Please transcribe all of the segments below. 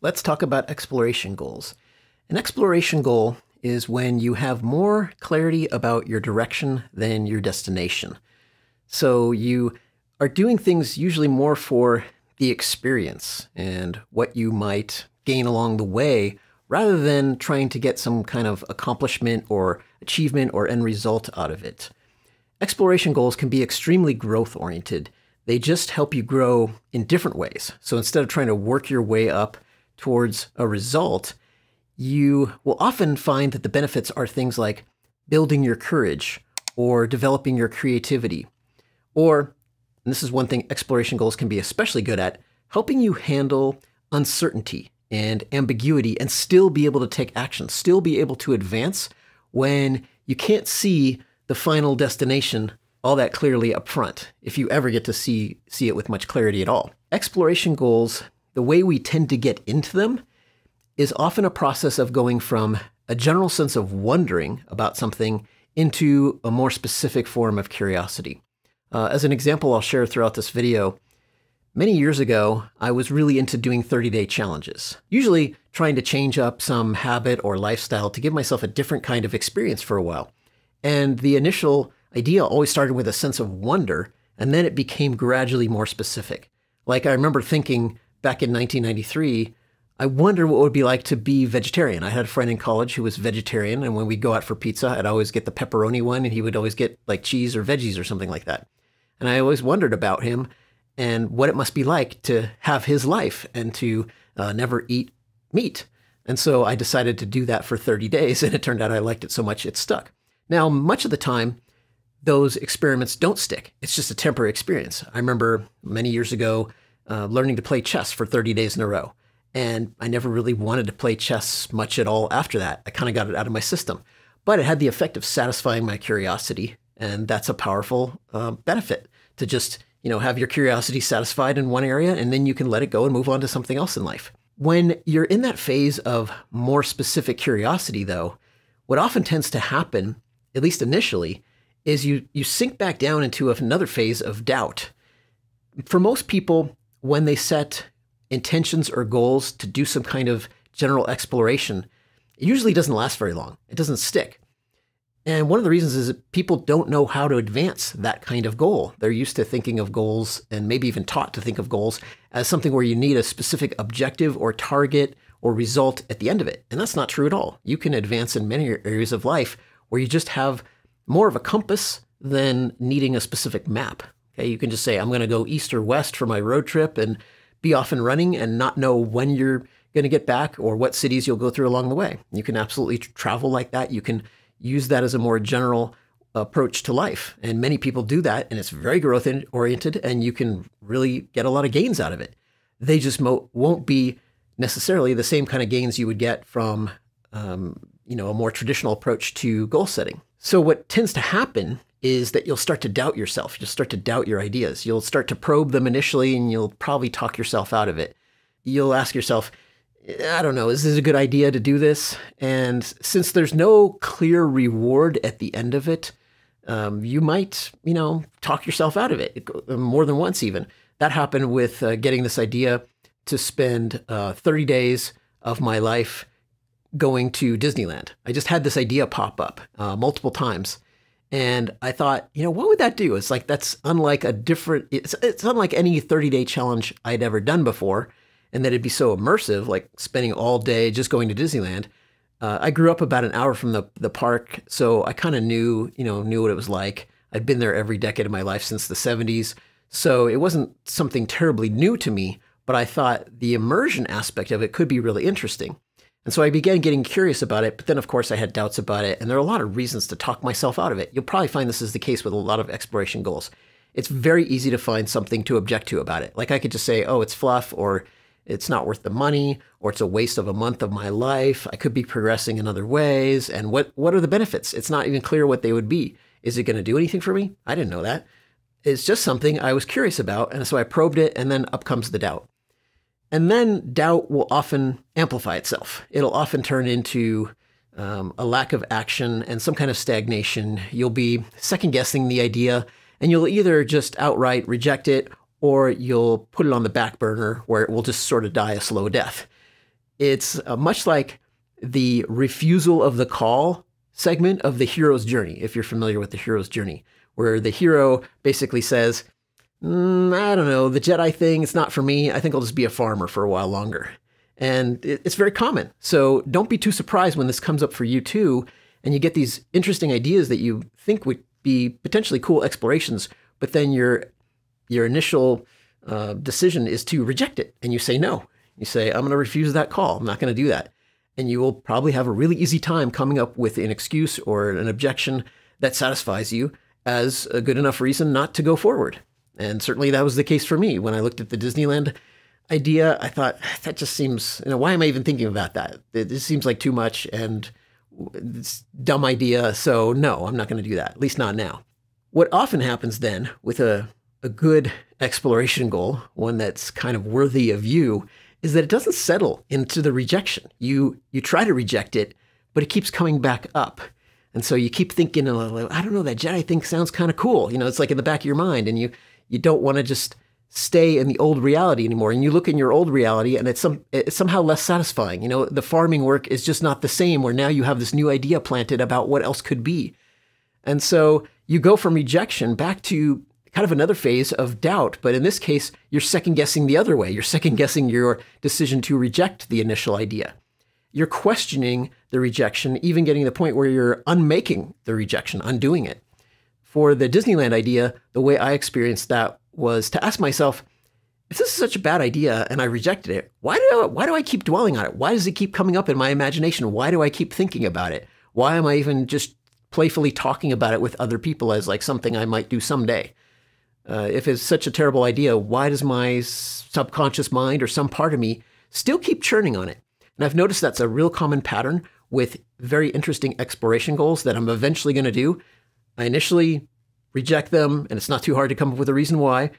let's talk about exploration goals. An exploration goal is when you have more clarity about your direction than your destination. So you are doing things usually more for the experience and what you might gain along the way, rather than trying to get some kind of accomplishment or achievement or end result out of it. Exploration goals can be extremely growth-oriented. They just help you grow in different ways. So instead of trying to work your way up towards a result, you will often find that the benefits are things like building your courage or developing your creativity. Or, and this is one thing exploration goals can be especially good at, helping you handle uncertainty and ambiguity and still be able to take action, still be able to advance when you can't see the final destination all that clearly up front, if you ever get to see it with much clarity at all. Exploration goals, the way we tend to get into them, is often a process of going from a general sense of wondering about something into a more specific form of curiosity. As an example I'll share throughout this video, many years ago, I was really into doing 30-day challenges, usually trying to change up some habit or lifestyle to give myself a different kind of experience for a while. And the initial idea always started with a sense of wonder, and then it became gradually more specific. Like I remember thinking back in 1993, I wonder what it would be like to be vegetarian. I had a friend in college who was vegetarian, and when we'd go out for pizza, I'd always get the pepperoni one, and he would always get like cheese or veggies or something like that. And I always wondered about him and what it must be like to have his life and to never eat meat. And so I decided to do that for 30 days, and it turned out I liked it so much it stuck. Now, much of the time, those experiments don't stick. It's just a temporary experience. I remember many years ago learning to play chess for 30 days in a row. And I never really wanted to play chess much at all after that. I kind of got it out of my system. But it had the effect of satisfying my curiosity. And that's a powerful benefit to just, have your curiosity satisfied in one area, and then you can let it go and move on to something else in life. When you're in that phase of more specific curiosity, though, what often tends to happen, at least initially, is you sink back down into another phase of doubt. For most people, when they set intentions or goals to do some kind of general exploration, it usually doesn't last very long. It doesn't stick. And one of the reasons is that people don't know how to advance that kind of goal. They're used to thinking of goals, and maybe even taught to think of goals, as something where you need a specific objective or target or result at the end of it. And that's not true at all. You can advance in many areas of life where you just have more of a compass than needing a specific map. Okay, you can just say, I'm going to go east or west for my road trip and be off and running and not know when you're going to get back or what cities you'll go through along the way. You can absolutely travel like that. You can use that as a more general approach to life. And many people do that, and it's very growth oriented, and you can really get a lot of gains out of it. They just won't be necessarily the same kind of gains you would get from a more traditional approach to goal setting. So what tends to happen is that you'll start to doubt yourself. You'll start to doubt your ideas. You'll start to probe them initially, and you'll probably talk yourself out of it. You'll ask yourself, I don't know, is this a good idea to do this? And since there's no clear reward at the end of it, you might, talk yourself out of it more than once even. That happened with getting this idea to spend 30 days of my life going to Disneyland. I just had this idea pop up multiple times. And I thought, what would that do? It's like, that's unlike it's unlike any 30-day challenge I'd ever done before. And that it'd be so immersive, like spending all day just going to Disneyland. I grew up about an hour from the park, so I kind of knew what it was like. I'd been there every decade of my life since the 70s. So it wasn't something terribly new to me, but I thought the immersion aspect of it could be really interesting. And so I began getting curious about it, but then of course I had doubts about it, and there are a lot of reasons to talk myself out of it. You'll probably find this is the case with a lot of exploration goals. It's very easy to find something to object to about it. Like I could just say, oh, it's fluff, or it's not worth the money, or it's a waste of a month of my life. I could be progressing in other ways. And what are the benefits? It's not even clear what they would be. Is it going to do anything for me? I didn't know that. It's just something I was curious about. And so I probed it, and then up comes the doubt. And then doubt will often amplify itself. It'll often turn into a lack of action and some kind of stagnation. You'll be second guessing the idea, and you'll either just outright reject it, or you'll put it on the back burner where it will just sort of die a slow death. It's much like the refusal of the call segment of the hero's journey, if you're familiar with the hero's journey, where the hero basically says, I don't know, the Jedi thing, it's not for me. I think I'll just be a farmer for a while longer. And it's very common. So don't be too surprised when this comes up for you too, and you get these interesting ideas that you think would be potentially cool explorations, but then your initial decision is to reject it, and you say no. You say, I'm going to refuse that call. I'm not going to do that. And you will probably have a really easy time coming up with an excuse or an objection that satisfies you as a good enough reason not to go forward. And certainly that was the case for me. When I looked at the Disneyland idea, I thought, that just seems, why am I even thinking about that? It just seems like too much and it's a dumb idea. So no, I'm not going to do that, at least not now. What often happens then with a good exploration goal, one that's kind of worthy of you, is that it doesn't settle into the rejection. You try to reject it, but it keeps coming back up. And so you keep thinking, I don't know, that Jedi thing sounds kind of cool. It's like in the back of your mind, and you don't want to just stay in the old reality anymore. And you look in your old reality and it's somehow less satisfying. The farming work is just not the same, where now you have this new idea planted about what else could be. And so you go from rejection back to kind of another phase of doubt. But in this case, you're second guessing the other way. You're second guessing your decision to reject the initial idea. You're questioning the rejection, even getting to the point where you're unmaking the rejection, undoing it. For the Disneyland idea, the way I experienced that was to ask myself, if this is such a bad idea and I rejected it, why do I keep dwelling on it? Why does it keep coming up in my imagination? Why do I keep thinking about it? Why am I even just playfully talking about it with other people as like something I might do someday? If it's such a terrible idea, why does my subconscious mind or some part of me still keep churning on it? And I've noticed that's a real common pattern with very interesting exploration goals that I'm eventually going to do. I initially reject them, and it's not too hard to come up with a reason why,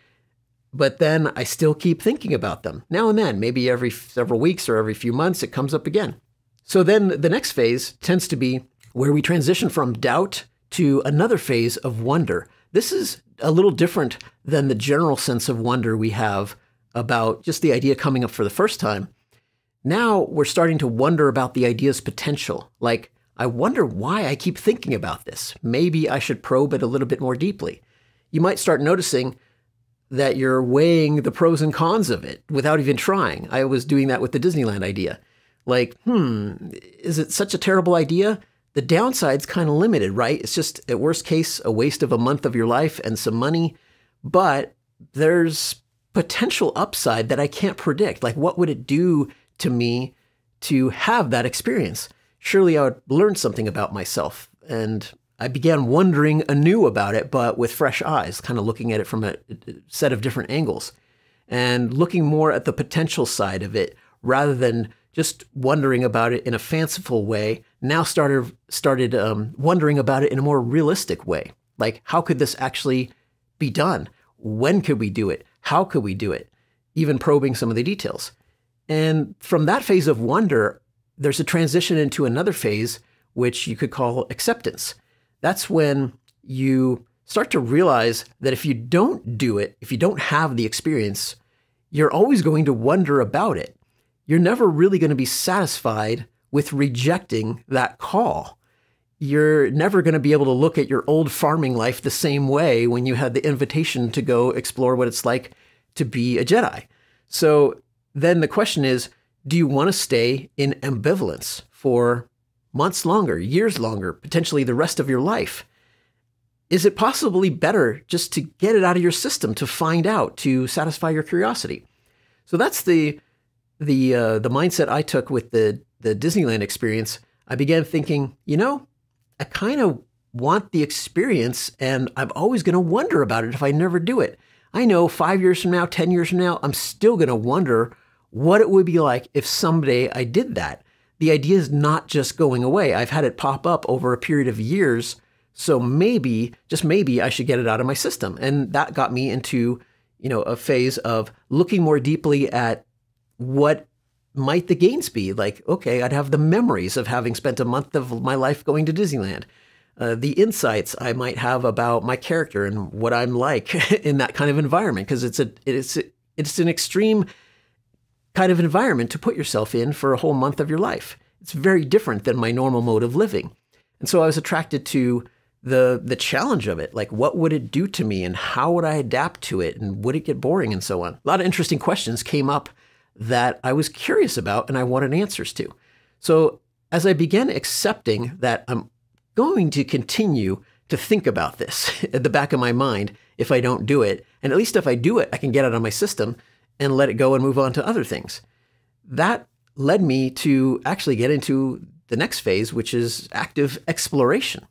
but then I still keep thinking about them. Now and then, maybe every several weeks or every few months, it comes up again. So then the next phase tends to be where we transition from doubt to another phase of wonder. This is a little different than the general sense of wonder we have about just the idea coming up for the first time. Now we're starting to wonder about the idea's potential. Like, I wonder why I keep thinking about this. Maybe I should probe it a little bit more deeply. You might start noticing that you're weighing the pros and cons of it without even trying. I was doing that with the Disneyland idea. Like, is it such a terrible idea? The downside's kind of limited, right? It's just, at worst case, a waste of a month of your life and some money. But there's potential upside that I can't predict. Like, what would it do to me to have that experience? Surely I would learn something about myself. And I began wondering anew about it, but with fresh eyes, kind of looking at it from a set of different angles and looking more at the potential side of it rather than just wondering about it in a fanciful way. Now started wondering about it in a more realistic way. Like, how could this actually be done? When could we do it? How could we do it? Even probing some of the details. And from that phase of wonder, there's a transition into another phase, which you could call acceptance. That's when you start to realize that if you don't do it, if you don't have the experience, you're always going to wonder about it. You're never really going to be satisfied with rejecting that call. You're never going to be able to look at your old farming life the same way when you had the invitation to go explore what it's like to be a Jedi. So then the question is, do you want to stay in ambivalence for months longer, years longer, potentially the rest of your life? Is it possibly better just to get it out of your system, to find out, to satisfy your curiosity? So that's the mindset I took with the Disneyland experience. I began thinking, I kind of want the experience, and I'm always going to wonder about it if I never do it. I know 5 years from now, 10 years from now, I'm still going to wonder what it would be like if someday I did that. The idea is not just going away. I've had it pop up over a period of years. So maybe, just maybe, I should get it out of my system. And that got me into, a phase of looking more deeply at what might the gains be. Like, okay, I'd have the memories of having spent a month of my life going to Disneyland. The insights I might have about my character and what I'm like in that kind of environment. Because it's an extreme kind of environment to put yourself in for a whole month of your life. It's very different than my normal mode of living. And so I was attracted to the challenge of it. Like, what would it do to me and how would I adapt to it? And would it get boring and so on? A lot of interesting questions came up that I was curious about and I wanted answers to. So as I began accepting that I'm going to continue to think about this at the back of my mind if I don't do it, and at least if I do it, I can get it out of my system and let it go and move on to other things. That led me to actually get into the next phase, which is active exploration.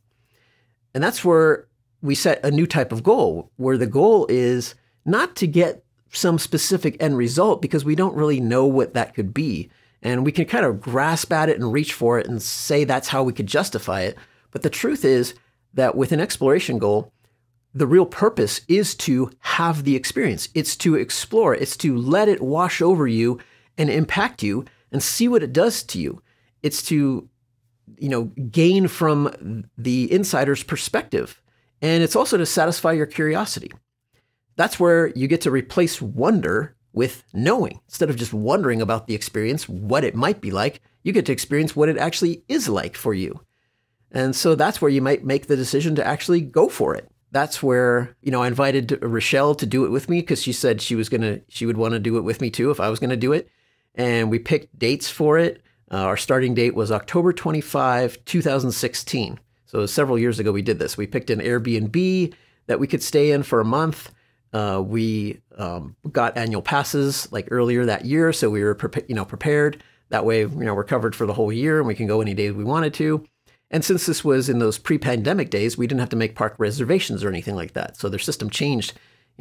And that's where we set a new type of goal, where the goal is not to get some specific end result because we don't really know what that could be. And we can kind of grasp at it and reach for it and say that's how we could justify it. But the truth is that with an exploration goal, the real purpose is to have the experience. It's to explore. It's to let it wash over you and impact you and see what it does to you. It's to, gain from the insider's perspective. And it's also to satisfy your curiosity. That's where you get to replace wonder with knowing. Instead of just wondering about the experience, what it might be like, you get to experience what it actually is like for you. And so that's where you might make the decision to actually go for it. That's where, I invited Rochelle to do it with me because she said she would want to do it with me too if I was going to do it. And we picked dates for it. Our starting date was October 25, 2016. So several years ago we did this. We picked an Airbnb that we could stay in for a month. We got annual passes like earlier that year, so we were prepared. That way, we're covered for the whole year and we can go any day we wanted to. And since this was in those pre-pandemic days, we didn't have to make park reservations or anything like that. So their system changed,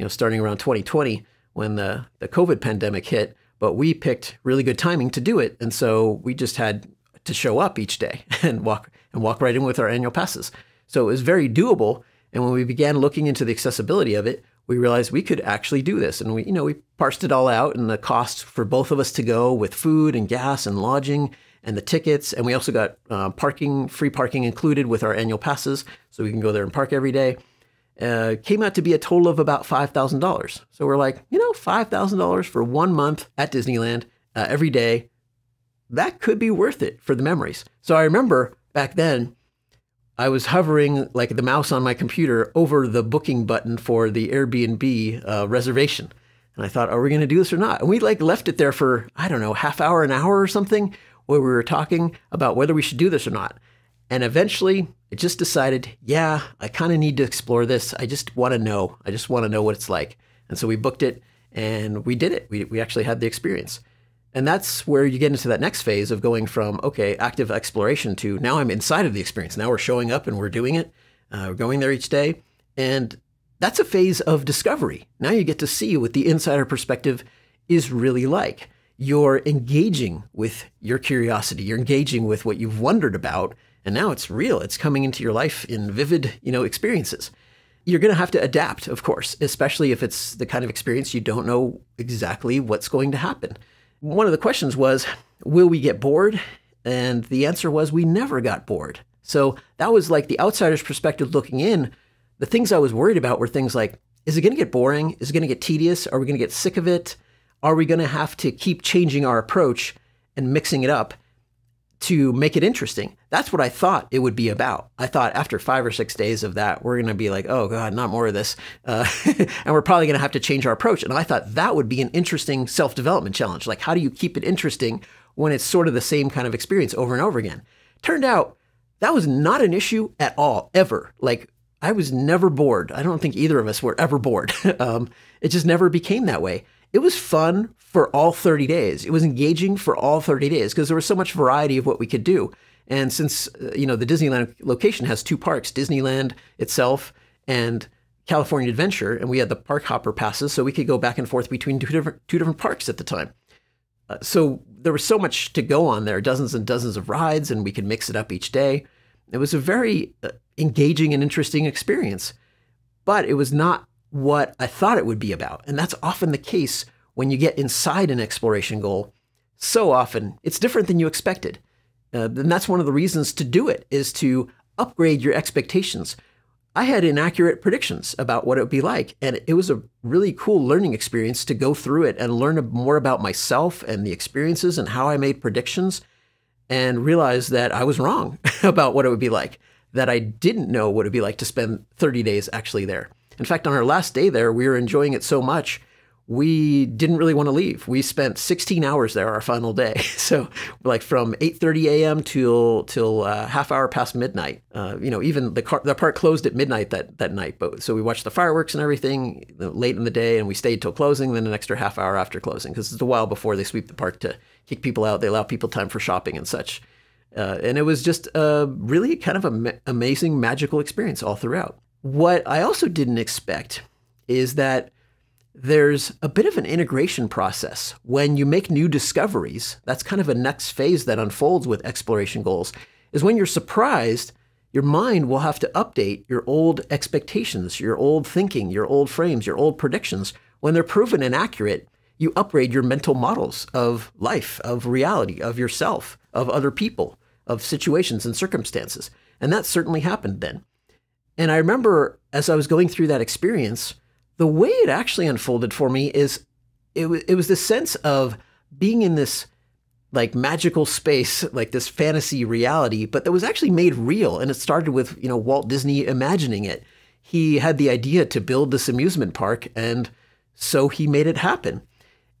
starting around 2020 when the COVID pandemic hit. But we picked really good timing to do it, and so we just had to show up each day and walk right in with our annual passes. So it was very doable. And when we began looking into the accessibility of it, we realized we could actually do this. And we parsed it all out and the cost for both of us to go with food and gas and lodging and the tickets. And we also got free parking included with our annual passes. So we can go there and park every day. Came out to be a total of about $5,000. So we're like, $5,000 for 1 month at Disneyland every day. That could be worth it for the memories. So I remember back then, I was hovering like the mouse on my computer over the booking button for the Airbnb reservation. And I thought, are we going to do this or not? And we left it there for, I don't know, half hour, an hour or something, where we were talking about whether we should do this or not. And eventually I just decided, yeah, I kind of need to explore this. I just want to know. I just want to know what it's like. And so we booked it and we did it. We actually had the experience. And that's where you get into that next phase of going from, okay, active exploration to now I'm inside of the experience. Now we're showing up and we're doing it. We're going there each day. And that's a phase of discovery. Now you get to see what the insider perspective is really like. You're engaging with your curiosity. You're engaging with what you've wondered about. And now it's real. It's coming into your life in vivid, experiences. You're going to have to adapt, of course, especially if it's the kind of experience you don't know exactly what's going to happen. One of the questions was, will we get bored? And the answer was, we never got bored. So that was like the outsider's perspective looking in. The things I was worried about were things like, is it going to get boring? Is it going to get tedious? Are we going to get sick of it? Are we going to have to keep changing our approach and mixing it up to make it interesting? That's what I thought it would be about. I thought after 5 or 6 days of that, we're going to be like, oh God, not more of this. And we're probably going to have to change our approach. And I thought that would be an interesting self-development challenge. Like, how do you keep it interesting when it's sort of the same kind of experience over and over again? Turned out that was not an issue at all, ever. Like, I was never bored. I don't think either of us were ever bored. It just never became that way. It was fun for all 30 days. It was engaging for all 30 days because there was so much variety of what we could do. And since, the Disneyland location has 2 parks, Disneyland itself and California Adventure, and we had the park hopper passes, so we could go back and forth between two different parks at the time. So there was so much to go on there, dozens and dozens of rides, and we could mix it up each day. It was a very engaging and interesting experience, but it was not what I thought it would be about. And that's often the case when you get inside an exploration goal. So often it's different than you expected. And that's one of the reasons to do it, is to upgrade your expectations. I had inaccurate predictions about what it would be like. And it was a really cool learning experience to go through it and learn more about myself and the experiences and how I made predictions, and realize that I was wrong about what it would be like, that I didn't know what it would be like to spend 30 days actually there. In fact, on our last day there, we were enjoying it so much, we didn't really want to leave. We spent 16 hours there, our final day. So like from 8:30 a.m. till half hour past midnight. Even the park closed at midnight that night. But so we watched the fireworks and everything late in the day, and we stayed till closing, then an extra half hour after closing, because it's a while before they sweep the park to kick people out. They allow people time for shopping and such. And it was just a really kind of amazing, magical experience all throughout. What I also didn't expect is that there's a bit of an integration process. When you make new discoveries, that's kind of a next phase that unfolds with exploration goals, is when you're surprised, your mind will have to update your old expectations, your old thinking, your old frames, your old predictions. When they're proven inaccurate, you upgrade your mental models of life, of reality, of yourself, of other people, of situations and circumstances. And that certainly happened then. And I remember as I was going through that experience, the way it actually unfolded for me is it was this sense of being in this like magical space, like this fantasy reality, but that was actually made real. And it started with, Walt Disney imagining it. He had the idea to build this amusement park, and so he made it happen.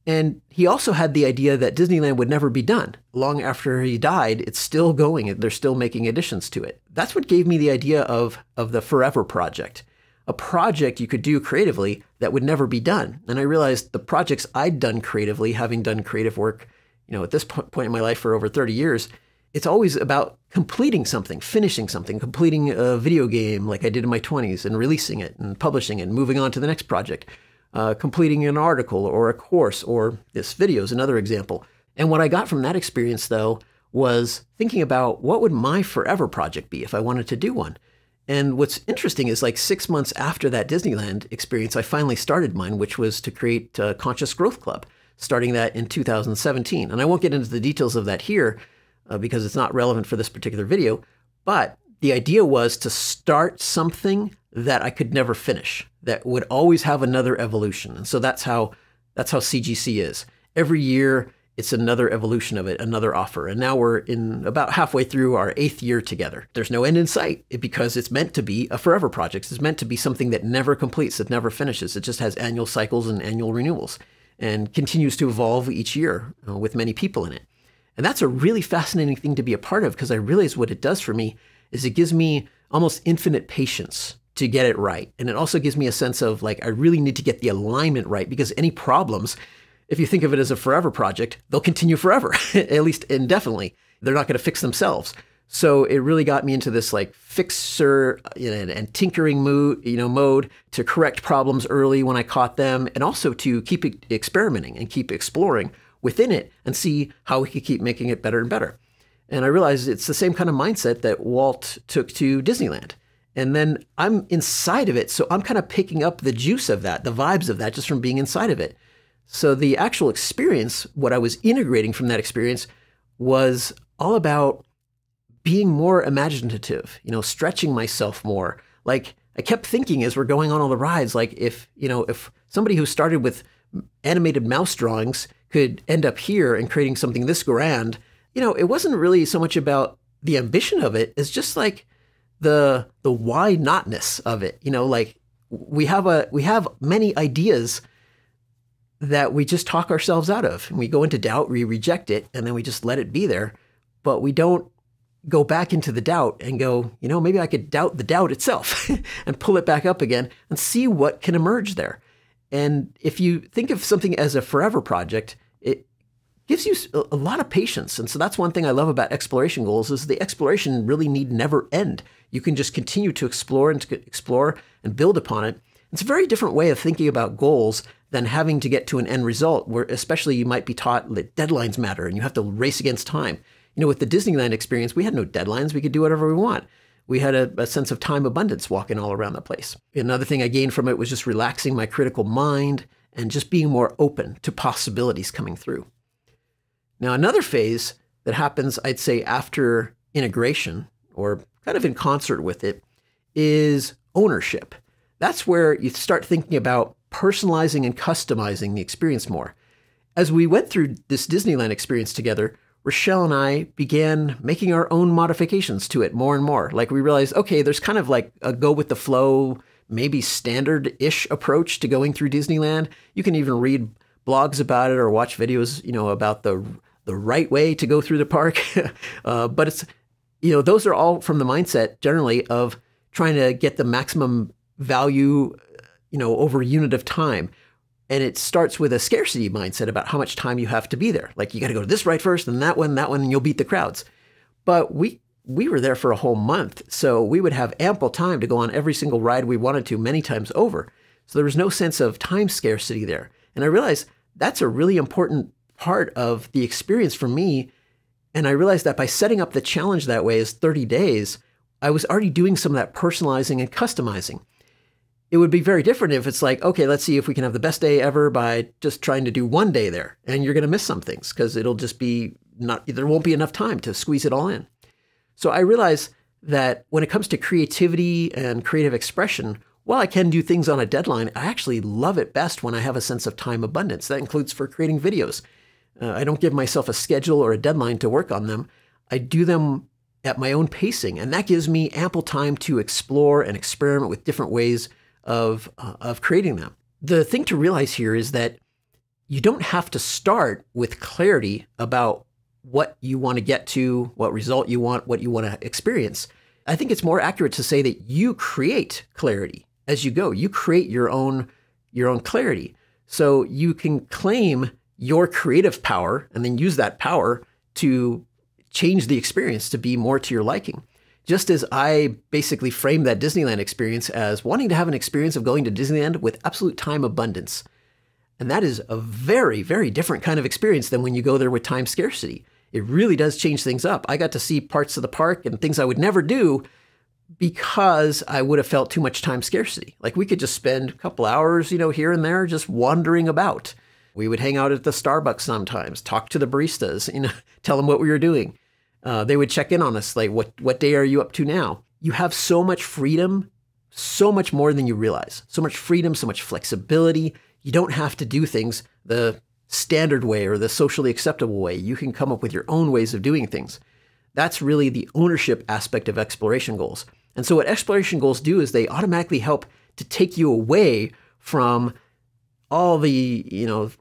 And he also had the idea that Disneyland would never be done. Long after he died, it's still going. They're still making additions to it. That's what gave me the idea of the Forever Project. A project you could do creatively that would never be done. And I realized the projects I'd done creatively, having done creative work, at this point in my life for over 30 years, it's always about completing something, finishing something, completing a video game like I did in my 20s and releasing it and publishing it and moving on to the next project, completing an article or a course, or this video is another example. And what I got from that experience, though, was thinking about what would my forever project be if I wanted to do one. And what's interesting is like 6 months after that Disneyland experience, I finally started mine, which was to create a Conscious Growth Club, starting that in 2017. And I won't get into the details of that here because it's not relevant for this particular video. But the idea was to start something that I could never finish, that would always have another evolution. And so that's how CGC is. Every year, it's another evolution of it, another offer. And now we're in about halfway through our 8th year together. There's no end in sight because it's meant to be a forever project. It's meant to be something that never completes, that never finishes. It just has annual cycles and annual renewals and continues to evolve each year with many people in it. And that's a really fascinating thing to be a part of, because I realize what it does for me is it gives me almost infinite patience to get it right. And it also gives me a sense of like, I really need to get the alignment right, because any problems, if you think of it as a forever project, they'll continue forever, at least indefinitely. They're not going to fix themselves. So it really got me into this like fixer and tinkering mode to correct problems early when I caught them, and also to keep experimenting and keep exploring within it and see how we could keep making it better and better. And I realized it's the same kind of mindset that Walt took to Disneyland. And then I'm inside of it, so I'm kind of picking up the juice of that, the vibes of that, just from being inside of it. So the actual experience, what I was integrating from that experience, was all about being more imaginative, stretching myself more. Like I kept thinking as we're going on all the rides, like if somebody who started with animated mouse drawings could end up here and creating something this grand, it wasn't really so much about the ambition of it. It's just like the why notness of it. Like we have many ideas that we just talk ourselves out of, and we go into doubt, we reject it, and then we just let it be there. But we don't go back into the doubt and go, maybe I could doubt the doubt itself and pull it back up again and see what can emerge there. And if you think of something as a forever project, it gives you a lot of patience. And so that's one thing I love about exploration goals, is the exploration really need never end. You can just continue to explore and build upon it. It's a very different way of thinking about goals than having to get to an end result, where especially you might be taught that deadlines matter and you have to race against time. With the Disneyland experience, we had no deadlines. We could do whatever we want. We had a sense of time abundance walking all around the place. Another thing I gained from it was just relaxing my critical mind and just being more open to possibilities coming through. Now, another phase that happens, I'd say, after integration, or kind of in concert with it, is ownership. That's where you start thinking about personalizing and customizing the experience more. As we went through this Disneyland experience together, Rochelle and I began making our own modifications to it more and more. Like we realized, okay, there's kind of like a go with the flow, maybe standard-ish approach to going through Disneyland. You can even read blogs about it or watch videos, about the right way to go through the park. But it's, those are all from the mindset generally of trying to get the maximum value, over a unit of time. And it starts with a scarcity mindset about how much time you have to be there. Like you got to go to this ride first, and that one, and you'll beat the crowds. But we were there for a whole month, so we would have ample time to go on every single ride we wanted to many times over. So there was no sense of time scarcity there. And I realized that's a really important part of the experience for me. And I realized that by setting up the challenge that way as 30 days, I was already doing some of that personalizing and customizing. It would be very different if it's like, okay, let's see if we can have the best day ever by just trying to do one day there. And you're going to miss some things because it'll just be there won't be enough time to squeeze it all in. So I realize that when it comes to creativity and creative expression, while I can do things on a deadline, I actually love it best when I have a sense of time abundance. That includes for creating videos. I don't give myself a schedule or a deadline to work on them. I do them at my own pacing, and that gives me ample time to explore and experiment with different ways of creating them. The thing to realize here is that you don't have to start with clarity about what you want to get to, what result you want, what you want to experience. I think it's more accurate to say that you create clarity as you go. You create your own clarity. So you can claim your creative power and then use that power to change the experience to be more to your liking. Just as I basically framed that Disneyland experience as wanting to have an experience of going to Disneyland with absolute time abundance. And that is a very, very different kind of experience than when you go there with time scarcity. It really does change things up. I got to see parts of the park and things I would never do because I would have felt too much time scarcity. Like we could just spend a couple hours, here and there just wandering about. We would hang out at the Starbucks sometimes, talk to the baristas, tell them what we were doing. They would check in on us, like, what day are you up to now? You have so much freedom, so much more than you realize. So much freedom, so much flexibility. You don't have to do things the standard way or the socially acceptable way. You can come up with your own ways of doing things. That's really the ownership aspect of exploration goals. And so what exploration goals do is they automatically help to take you away from all the,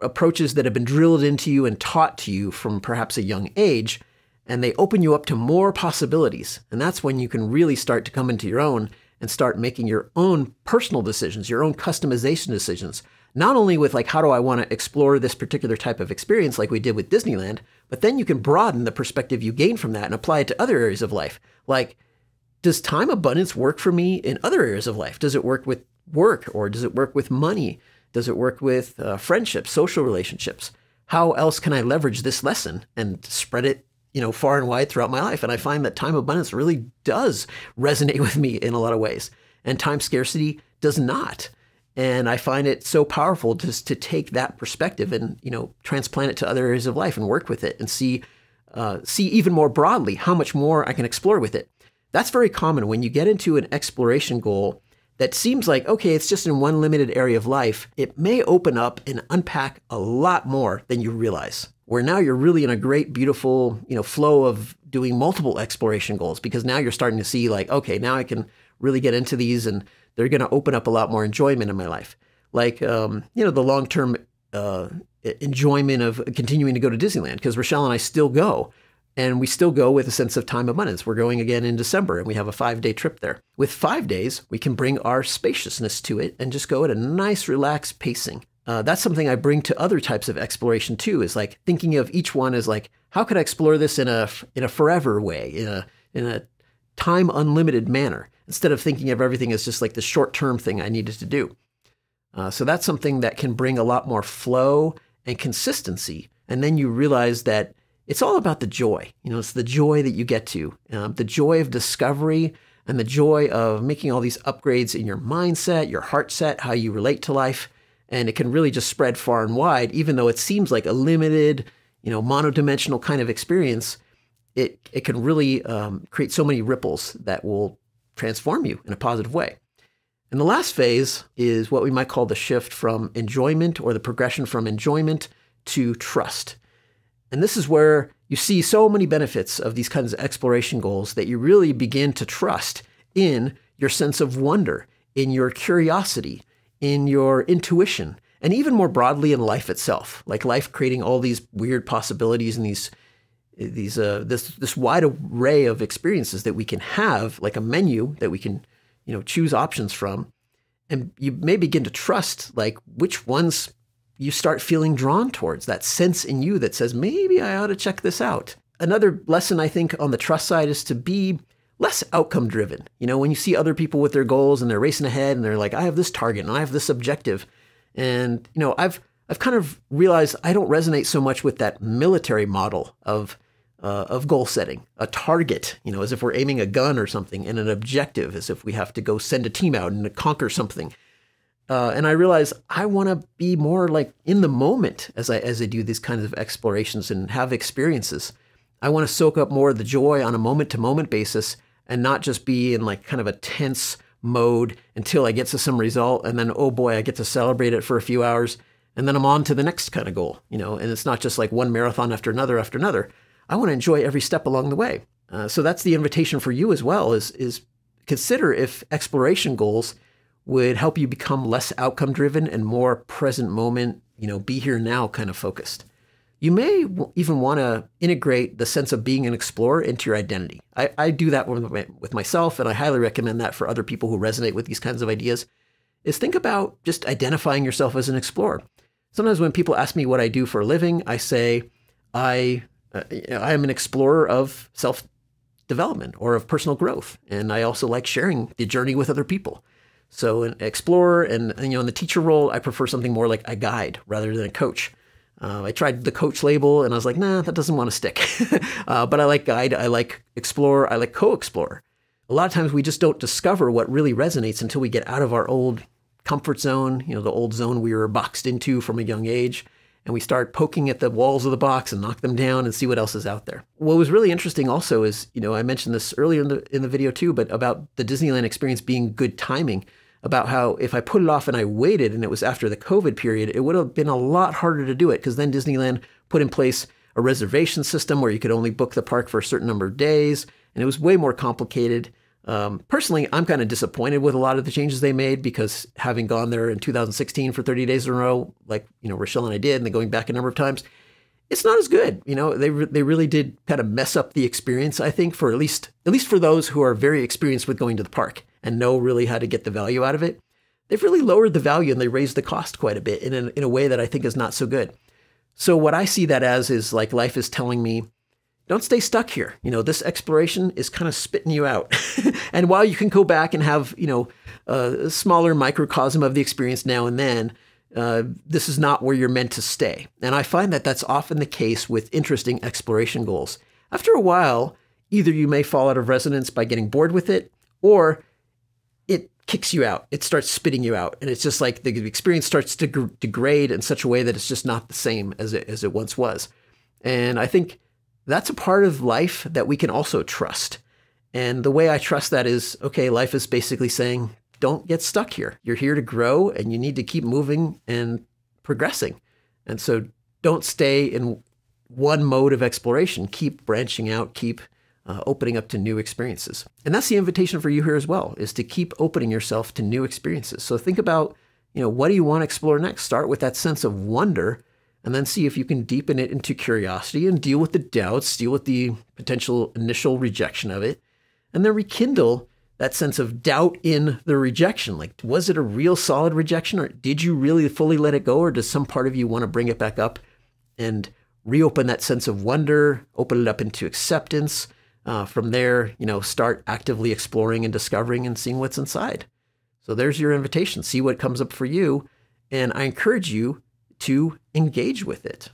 approaches that have been drilled into you and taught to you from perhaps a young age. And they open you up to more possibilities. And that's when you can really start to come into your own and start making your own personal decisions, your own customization decisions. Not only with like, how do I want to explore this particular type of experience like we did with Disneyland, but then you can broaden the perspective you gain from that and apply it to other areas of life. Like, does time abundance work for me in other areas of life? Does it work with work, or does it work with money? Does it work with friendships, social relationships? How else can I leverage this lesson and spread it far and wide throughout my life? And I find that time abundance really does resonate with me in a lot of ways, and time scarcity does not. And I find it so powerful just to take that perspective and, transplant it to other areas of life and work with it and see even more broadly how much more I can explore with it. That's very common when you get into an exploration goal that seems like, okay, it's just in one limited area of life. It may open up and unpack a lot more than you realize, where now you're really in a great, beautiful, flow of doing multiple exploration goals, because now you're starting to see like, okay, now I can really get into these and they're going to open up a lot more enjoyment in my life. Like, the long-term enjoyment of continuing to go to Disneyland, because Rochelle and I still go. And we still go with a sense of time abundance. We're going again in December, and we have a 5-day trip there. With 5 days, we can bring our spaciousness to it and just go at a nice, relaxed pacing. That's something I bring to other types of exploration too, is like thinking of each one as like, how could I explore this in a forever way, in a time unlimited manner, instead of thinking of everything as just like the short-term thing I needed to do. So that's something that can bring a lot more flow and consistency. And then you realize that it's all about the joy. It's the joy that you get to, the joy of discovery and the joy of making all these upgrades in your mindset, your heart set, how you relate to life. And it can really just spread far and wide, even though it seems like a limited, monodimensional kind of experience. It can really create so many ripples that will transform you in a positive way. And the last phase is what we might call the shift from enjoyment, or the progression from enjoyment to trust. And this is where you see so many benefits of these kinds of exploration goals that you really begin to trust in your sense of wonder, in your curiosity, in your intuition, and even more broadly in life itself, like life creating all these weird possibilities and this wide array of experiences that we can have, like a menu that we can, choose options from. And you may begin to trust like which ones you start feeling drawn towards, that sense in you that says, maybe I ought to check this out. Another lesson I think on the trust side is to be less outcome driven. When you see other people with their goals and they're racing ahead and they're like, I have this target and I have this objective. And, I've kind of realized I don't resonate so much with that military model of goal setting. A target, as if we're aiming a gun or something, and an objective as if we have to go send a team out and conquer something. And I realize I want to be more like in the moment as I do these kinds of explorations and have experiences. I want to soak up more of the joy on a moment-to-moment basis and not just be in like kind of a tense mode until I get to some result, and then, oh boy, I get to celebrate it for a few hours, and then I'm on to the next kind of goal, and it's not just like one marathon after another after another. I want to enjoy every step along the way. So that's the invitation for you as well, is consider if exploration goals would help you become less outcome driven and more present moment, be here now kind of focused. You may even want to integrate the sense of being an explorer into your identity. I do that with myself, and I highly recommend that for other people who resonate with these kinds of ideas, is think about just identifying yourself as an explorer. Sometimes when people ask me what I do for a living, I say, I am an explorer of self-development or of personal growth. And I also like sharing the journey with other people. So an explorer and in the teacher role, I prefer something more like a guide rather than a coach. I tried the coach label and I was like, nah, that doesn't want to stick. But I like guide, I like explorer, I like co-explorer. A lot of times we just don't discover what really resonates until we get out of our old comfort zone, the old zone we were boxed into from a young age. And we start poking at the walls of the box and knock them down and see what else is out there. What was really interesting also is, I mentioned this earlier in the video too, but about the Disneyland experience being good timing, about how if I put it off and I waited and it was after the COVID period, it would have been a lot harder to do it, because then Disneyland put in place a reservation system where you could only book the park for a certain number of days, and it was way more complicated. Personally, I'm kind of disappointed with a lot of the changes they made, because having gone there in 2016 for 30 days in a row, like, Rochelle and I did, and then going back a number of times, it's not as good. They really did kind of mess up the experience, I think, for at least for those who are very experienced with going to the park and know really how to get the value out of it. They've really lowered the value and they raised the cost quite a bit in a way that I think is not so good. So what I see that as is like life is telling me, don't stay stuck here. This exploration is kind of spitting you out. And while you can go back and have, a smaller microcosm of the experience now and then, this is not where you're meant to stay. And I find that that's often the case with interesting exploration goals. After a while, either you may fall out of resonance by getting bored with it, or it kicks you out. It starts spitting you out. And it's just like the experience starts to degrade in such a way that it's just not the same as it once was. And I think that's a part of life that we can also trust. And the way I trust that is, okay, life is basically saying, don't get stuck here. You're here to grow and you need to keep moving and progressing. And so don't stay in one mode of exploration. Keep branching out, keep opening up to new experiences. And that's the invitation for you here as well, is to keep opening yourself to new experiences. So think about, what do you want to explore next? Start with that sense of wonder, and then see if you can deepen it into curiosity and deal with the doubts, deal with the potential initial rejection of it, and then rekindle that sense of doubt in the rejection. Like, was it a real solid rejection, or did you really fully let it go, or does some part of you want to bring it back up and reopen that sense of wonder, open it up into acceptance? From there, start actively exploring and discovering and seeing what's inside. So there's your invitation. See what comes up for you. And I encourage you to engage with it.